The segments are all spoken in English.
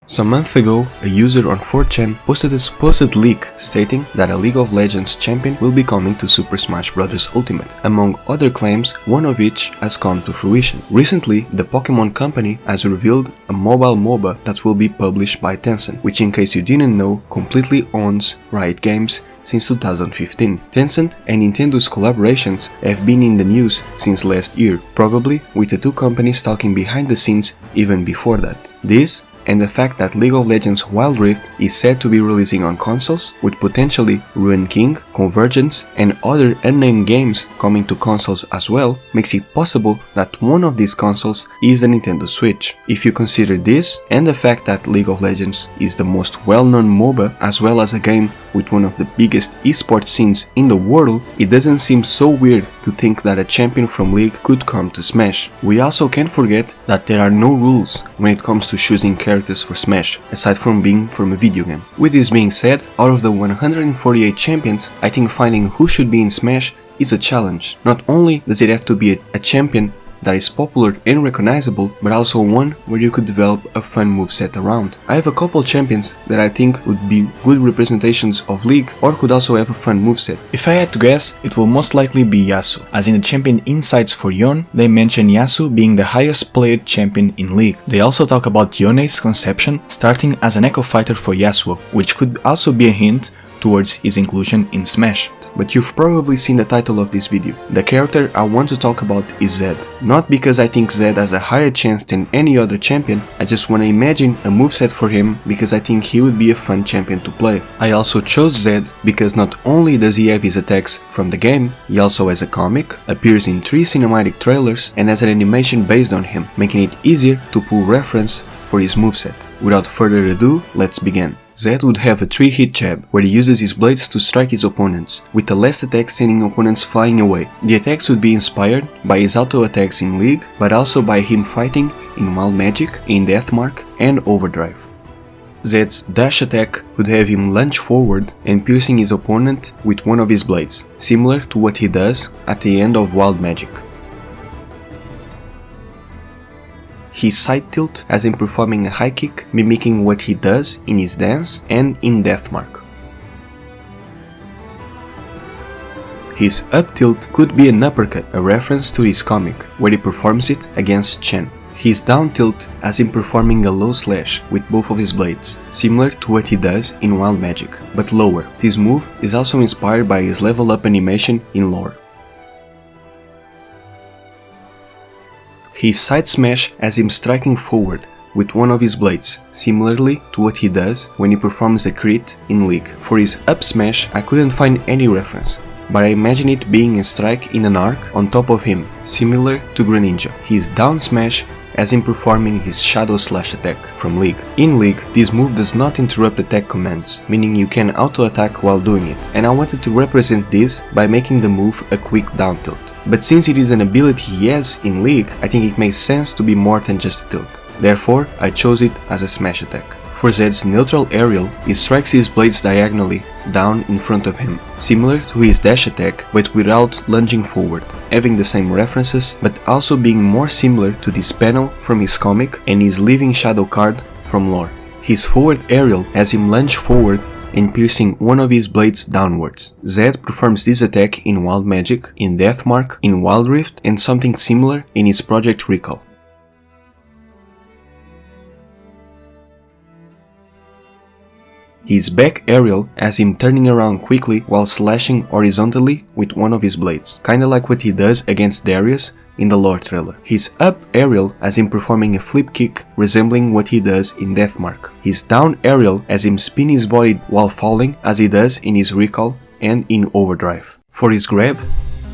Some months ago, a user on 4chan posted a supposed leak stating that a League of Legends champion will be coming to Super Smash Bros. Ultimate, among other claims, one of which has come to fruition. Recently, the Pokemon company has revealed a mobile MOBA that will be published by Tencent, which, in case you didn't know, completely owns Riot Games since 2015. Tencent and Nintendo's collaborations have been in the news since last year, probably with the two companies talking behind the scenes even before that. This and the fact that League of Legends Wild Rift is said to be releasing on consoles, with potentially Ruin King, Convergence and other unnamed games coming to consoles as well, makes it possible that one of these consoles is the Nintendo Switch. If you consider this and the fact that League of Legends is the most well-known MOBA as well as a game with one of the biggest esports scenes in the world, it doesn't seem so weird to think that a champion from League could come to Smash. We also can't forget that there are no rules when it comes to choosing characters for Smash, aside from being from a video game. With this being said, out of the 148 champions, I think finding who should be in Smash is a challenge. Not only does it have to be a champion that is popular and recognizable, but also one where you could develop a fun moveset around. I have a couple champions that I think would be good representations of League or could also have a fun moveset. If I had to guess, it will most likely be Yasuo, as in the champion insights for Yon, they mention Yasuo being the highest played champion in League. They also talk about Yone's conception starting as an echo fighter for Yasuo, which could also be a hint towards his inclusion in Smash. But you've probably seen the title of this video. The character I want to talk about is Zed. Not because I think Zed has a higher chance than any other champion, I just want to imagine a moveset for him because I think he would be a fun champion to play. I also chose Zed because not only does he have his attacks from the game, he also has a comic, appears in 3 cinematic trailers and has an animation based on him, making it easier to pull reference for his moveset. Without further ado, let's begin. Zed would have a 3-hit jab, where he uses his blades to strike his opponents, with the last attack sending opponents flying away. The attacks would be inspired by his auto attacks in League, but also by him fighting in Wild Magic, in Deathmark and Overdrive. Zed's dash attack would have him lunge forward and piercing his opponent with one of his blades, similar to what he does at the end of Wild Magic. His side tilt has him performing a high kick, mimicking what he does in his dance and in Deathmark. His up tilt could be an uppercut, a reference to his comic, where he performs it against Chen. His down tilt has him performing a low slash with both of his blades, similar to what he does in Wild Magic, but lower. This move is also inspired by his level up animation in lore. His side smash has him striking forward with one of his blades, similarly to what he does when he performs a crit in League. For his up smash, I couldn't find any reference, but I imagine it being a strike in an arc on top of him, similar to Greninja. His down smash has him performing his shadow slash attack from League. In League, this move does not interrupt attack commands, meaning you can auto attack while doing it, and I wanted to represent this by making the move a quick down tilt. But since it is an ability he has in League, I think it makes sense to be more than just a tilt. Therefore, I chose it as a smash attack. For Zed's neutral aerial, he strikes his blades diagonally down in front of him, similar to his dash attack but without lunging forward, having the same references but also being more similar to this panel from his comic and his Living Shadow card from lore. His forward aerial has him lunge forward and piercing one of his blades downwards. Zed performs this attack in Wild Magic, in Deathmark, in Wild Rift and something similar in his Project Recall. His back aerial has him turning around quickly while slashing horizontally with one of his blades, kinda like what he does against Darius in the lore trailer. His up aerial has him performing a flip kick resembling what he does in Deathmark. His down aerial has him spin his body while falling as he does in his Recall and in Overdrive. For his grab,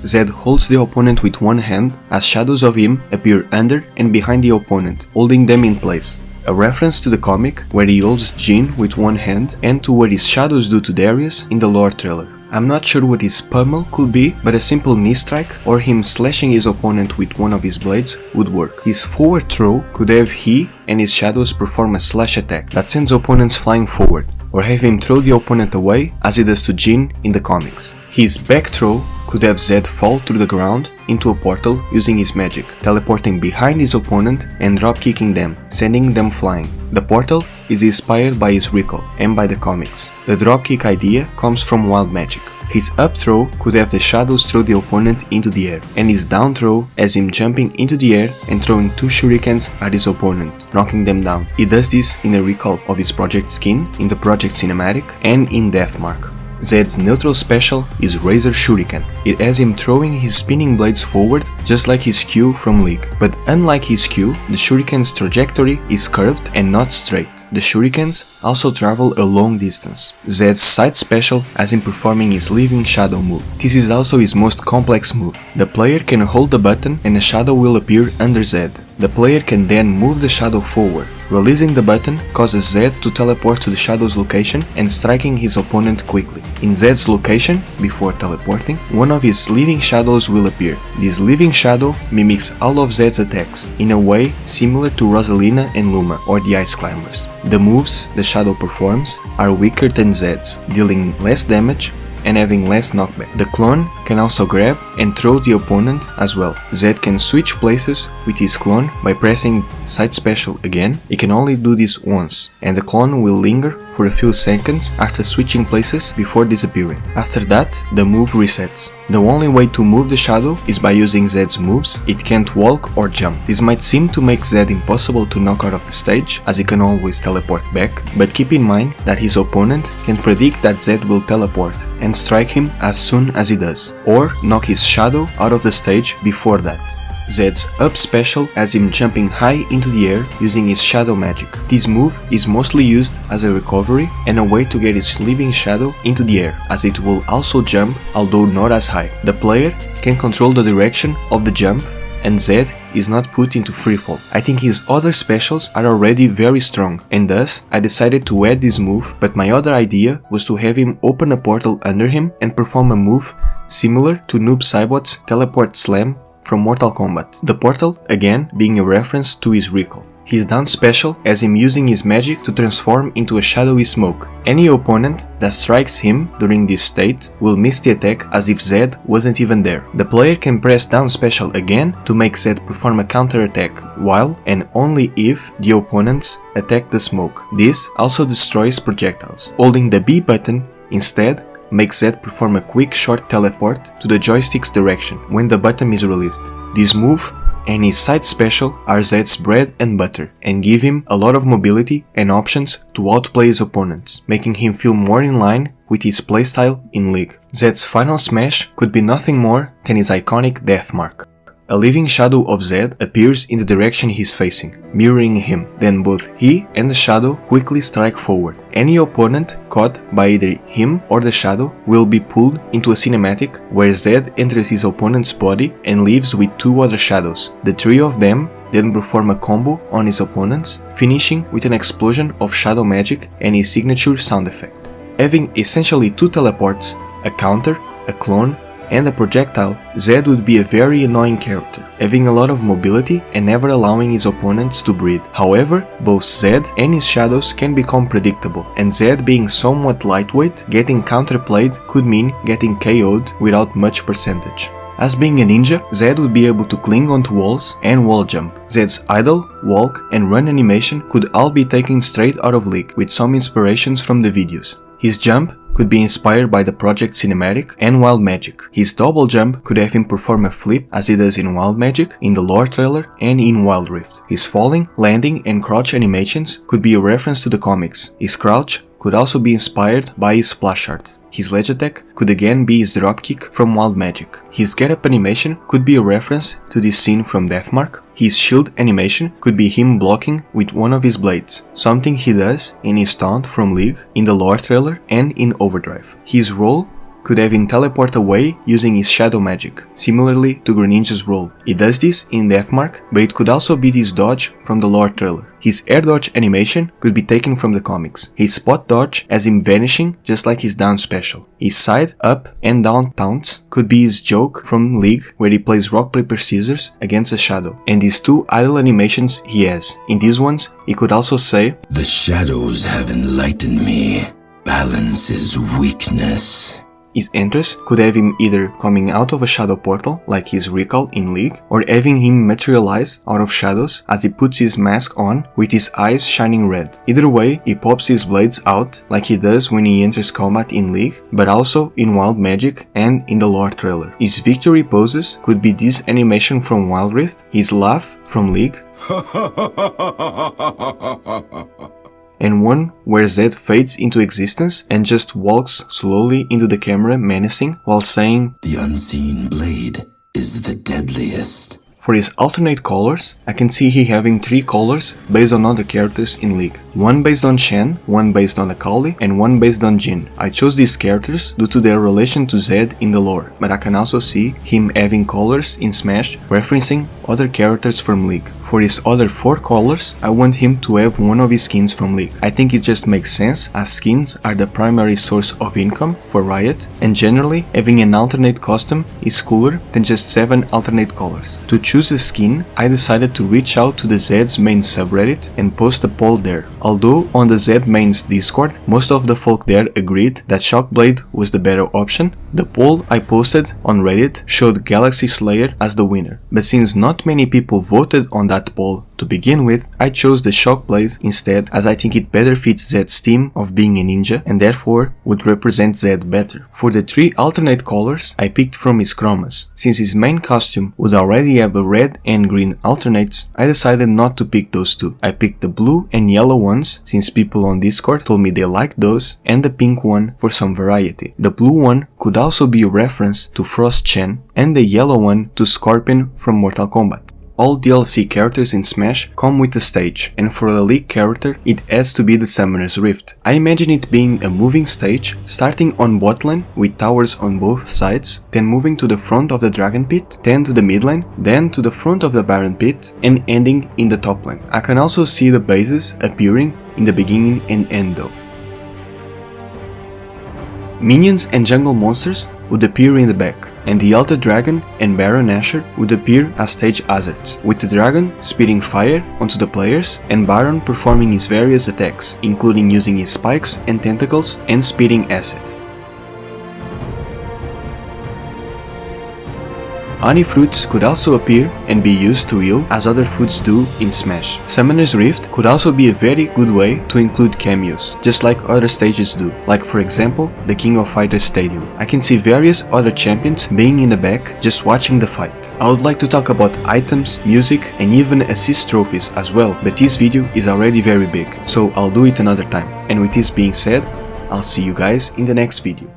Zed holds the opponent with one hand as shadows of him appear under and behind the opponent, holding them in place. A reference to the comic where he holds Jhin with one hand and to what his shadows do to Darius in the lore trailer. I'm not sure what his Pummel could be, but a simple knee strike or him slashing his opponent with one of his blades would work. His forward throw could have he and his shadows perform a slash attack that sends opponents flying forward, or have him throw the opponent away as he does to Jhin in the comics. His back throw could have Zed fall through the ground into a portal using his magic, teleporting behind his opponent and drop-kicking them, sending them flying. The portal is inspired by his recall and by the comics. The dropkick idea comes from wild magic. His up throw could have the shadows throw the opponent into the air, and his down throw has him jumping into the air and throwing 2 shurikens at his opponent, knocking them down. He does this in a recall of his project skin, in the project cinematic, and in Deathmark. Zed's neutral special is Razor Shuriken. It has him throwing his spinning blades forward just like his Q from League. But unlike his Q, the shuriken's trajectory is curved and not straight. The shurikens also travel a long distance. Zed's side special has him performing his Living Shadow move. This is also his most complex move. The player can hold the button and a shadow will appear under Zed. The player can then move the shadow forward. Releasing the button causes Zed to teleport to the shadow's location and striking his opponent quickly. In Zed's location, before teleporting, one of his living shadows will appear. This living shadow mimics all of Zed's attacks, in a way similar to Rosalina and Luma or the Ice Climbers. The moves the shadow performs are weaker than Zed's, dealing less damage and having less knockback. The clone can also grab and throw the opponent as well. Zed can switch places with his clone by pressing side special again. He can only do this once, and the clone will linger for a few seconds after switching places before disappearing. After that, the move resets. The only way to move the shadow is by using Zed's moves. It can't walk or jump. This might seem to make Zed impossible to knock out of the stage, as he can always teleport back, but keep in mind that his opponent can predict that Zed will teleport and strike him as soon as he does, or knock his shadow out of the stage before that. Zed's up special has him jumping high into the air using his shadow magic. This move is mostly used as a recovery and a way to get his living shadow into the air, as it will also jump, although not as high. The player can control the direction of the jump, and Zed is not put into freefall. I think his other specials are already very strong, and thus I decided to add this move, but my other idea was to have him open a portal under him and perform a move similar to Noob Saibot's Teleport Slam from Mortal Kombat. The portal, again, being a reference to his recall. His down special has him using his magic to transform into a shadowy smoke. Any opponent that strikes him during this state will miss the attack as if Zed wasn't even there. The player can press down special again to make Zed perform a counter attack, while and only if the opponents attack the smoke. This also destroys projectiles. Holding the B button instead makes Zed perform a quick short teleport to the joystick's direction when the button is released. This move and his side special are Zed's bread and butter and give him a lot of mobility and options to outplay his opponents, making him feel more in line with his playstyle in League. Zed's final smash could be nothing more than his iconic Deathmark. A living shadow of Zed appears in the direction he's facing, mirroring him. Then both he and the shadow quickly strike forward. Any opponent caught by either him or the shadow will be pulled into a cinematic where Zed enters his opponent's body and leaves with 2 other shadows. The 3 of them then perform a combo on his opponents, finishing with an explosion of shadow magic and his signature sound effect. Having essentially 2 teleports, a counter, a clone, and a projectile, Zed would be a very annoying character, having a lot of mobility and never allowing his opponents to breathe. However, both Zed and his shadows can become predictable, and Zed being somewhat lightweight, getting counterplayed could mean getting KO'd without much percentage. As being a ninja, Zed would be able to cling onto walls and wall jump. Zed's idle, walk, and run animation could all be taken straight out of League, with some inspirations from the videos. His jump could be inspired by the project cinematic and Wild Magic. His double jump could have him perform a flip as he does in Wild Magic, in the lore trailer, and in Wild Rift. His falling, landing, and crouch animations could be a reference to the comics. His crouch could also be inspired by his splash art. His ledge attack could again be his dropkick from Wild Magic. His get-up animation could be a reference to this scene from Deathmark. His shield animation could be him blocking with one of his blades, something he does in his taunt from League, in the lore trailer, and in Overdrive. His roll could have him teleport away using his shadow magic, similarly to Greninja's roll. He does this in Deathmark, but it could also be his dodge from the lore trailer. His air dodge animation could be taken from the comics. His spot dodge has him vanishing just like his down special. His side, up, and down taunts could be his joke from League where he plays rock paper scissors against a shadow. And these 2 idle animations he has. In these ones, he could also say, "The shadows have enlightened me. Balance is weakness." His entrance could have him either coming out of a shadow portal like his recall in League, or having him materialize out of shadows as he puts his mask on with his eyes shining red. Either way, he pops his blades out like he does when he enters combat in League, but also in Wild Magic and in the lore trailer. His victory poses could be this animation from Wild Rift, his laugh from League, and one where Zed fades into existence and just walks slowly into the camera menacing while saying, "The unseen blade is the deadliest." For his alternate colors, I can see he having 3 colors based on other characters in League. One based on Shen, one based on Akali, and one based on Jhin. I chose these characters due to their relation to Zed in the lore, but I can also see him having colors in Smash referencing other characters from League. For his other 4 colors, I want him to have one of his skins from League. I think it just makes sense as skins are the primary source of income for Riot, and generally having an alternate costume is cooler than just 7 alternate colors. To choose a skin, I decided to reach out to the Zed's main subreddit and post a poll there. Although on the Zed main's Discord, most of the folk there agreed that Shockblade was the better option, the poll I posted on Reddit showed Galaxy Slayer as the winner. But since not many people voted on that poll to begin with, I chose the Shockblade instead, as I think it better fits Zed's theme of being a ninja and therefore would represent Zed better. For the 3 alternate colors, I picked from his chromas. Since his main costume would already have a red and green alternates, I decided not to pick those 2. I picked the blue and yellow ones since people on Discord told me they liked those, and the pink one for some variety. The blue one could also be a reference to Frost Chen, and the yellow one to Scorpion from Mortal Kombat. All DLC characters in Smash come with a stage, and for a League character it has to be the Summoner's Rift. I imagine it being a moving stage, starting on bot lane with towers on both sides, then moving to the front of the Dragon Pit, then to the mid lane, then to the front of the Baron Pit, and ending in the top lane. I can also see the bases appearing in the beginning and end though. Minions and jungle monsters would appear in the back, and the Alta Dragon and Baron Nashor would appear as stage hazards, with the dragon spitting fire onto the players and Baron performing his various attacks, including using his spikes and tentacles and spitting acid. Honey fruits could also appear and be used to heal as other fruits do in Smash. Summoner's Rift could also be a very good way to include cameos, just like other stages do, like for example the King of Fighters Stadium. I can see various other champions being in the back just watching the fight. I would like to talk about items, music and even assist trophies as well, but this video is already very big, so I'll do it another time. And with this being said, I'll see you guys in the next video.